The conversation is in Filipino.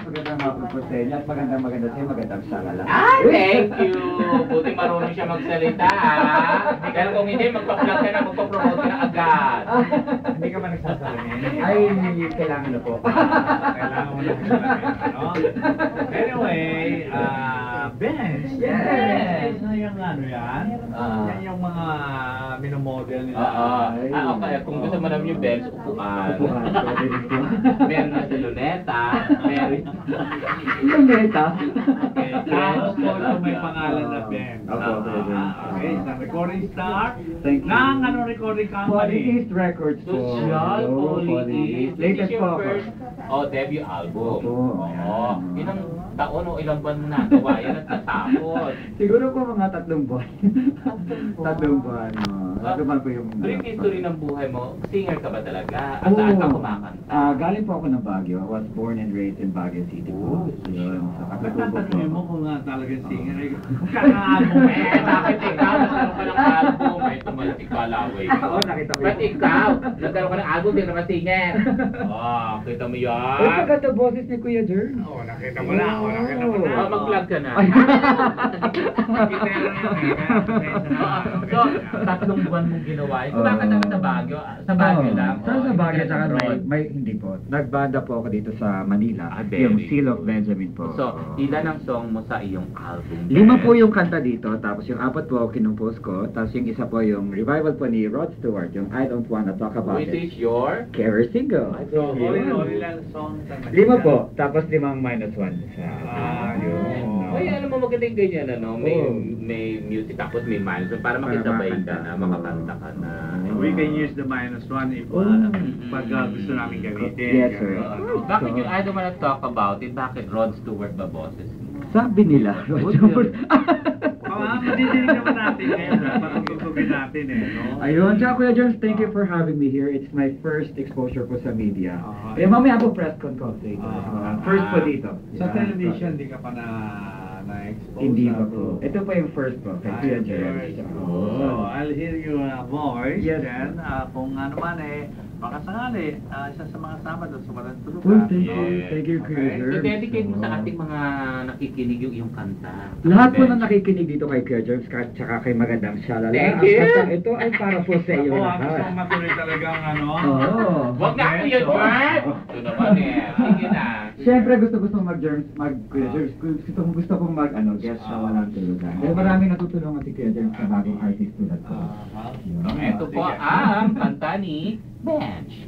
magandang hapon po sa inyo at magandang sa'yo, magandang sangala. Ay, thank you! Buti marunong siya magsalita, ha? Pero kung hindi, magpa-vlog ka na, magpa-promote ka na agad. Hindi ka ba nagsasalamin? Ay, kailangan na po. Kailangan mo na nagsasalamin, no? Anyway, Benz. Yes! Ano yung ano yan? Yan yung mga minomodel nila. Okay. Kung gusto mo namin yung Benz, upuan. Pwede rin po. Meron na si Luneta. Meron. Luneta? Okay. Tapos po ito may pangalan na Benz. Opo, pwede. Okay, isang recording star. Thank you. Ng ano recording company? Polytheist Records po. Social, Polytheist. This Latest is po your ako. first debut album. Opo. Oo. Ilang taon o ilang buwan mo nagawa? Yan ang tatapos. Siguro po mga 3 buwan. 3 buwan. Naman po yung... Brief history ng buhay mo, singer ka ba talaga? At saan ka kumakanta? Galing po ako ng Baguio. I was born and raised in Baguio City po. Yun, sa Katutubo Nagtatanungin mo po. kung talagang singer. Kakaabong Bakit ikaw? Nagkaroon ka ng album. May tumalsik ka laway. Oo, nakita ko Ba't yun. ikaw? Nagkaroon ka ng album, di ka naman singer. Kita mo Uy, yan? pagkata boses ni Kuya Jern. Oo, nakita mo na. Oo, nakita mo na. Mag-vlog ka na. Nakita mo na. So, 3 buwan mong ginawa. Kumakanta ka sa Baguio? Sa Baguio lang? Sa Baguio, Hindi ka saka nag-abroad? hindi po. Nagbanda po ako dito sa Manila. very Yung Seal of good. Benjamin po. So, ilan ang song mo sa iyong album? 5 po yung kanta dito, tapos yung 4 po kinumpos ko, tapos yung isa po yung revival po ni Rod Stewart, yung I Don't Wanna Talk About Which It. is your? Carrier single. So, Yun. all lang song sa 5 po, tapos 5 minus 1 sa... yun. Ay, alam mo magaling ganyan, ano? May, Oo. may music tapos may milestone para makisabay ka na, makakanta ka na. We can use the -1 if pag gusto namin gamitin. Yes, sir. Bakit yung I Don't Wanna Talk About It? Bakit Rod Stewart ba boses mo? Sabi nila, Rod Oh, Stewart. Madidinig naman natin ngayon. Parang tutugin natin no? Ayun, tsaka Kuya Jones, thank you for having me here. It's my first exposure po sa media. Mamaya po press con ko dito. First po dito. Sa television, di ka pa na-expose? Hindi pa po. Ito po yung first po, kay Kuya Jones. So, I'll hear your voice. Yes. Then, kung ano man baka sakali, isa sa mga Sabado sa Walang Well, Tulugan. thank you, Kuya Okay. Jones. So, dedicate mo sa ating mga nakikinig yung iyong kanta. Lahat po na nakikinig dito kay Kuya Jones, tsaka kay Magandang Shalala. Thank Ang you. kantang ito ay para po sa iyo Ako, gusto lahat. kong matuloy talagang Oo. Huwag na Kuya George! Ito naman Sige na. Siyempre gusto Kuya Jones, gusto kong guest sa Walang Tulugan. Dahil maraming natutulungan si Kuya Jones sa bagong artist tulad ko. Ito po ang kanta ni Bench.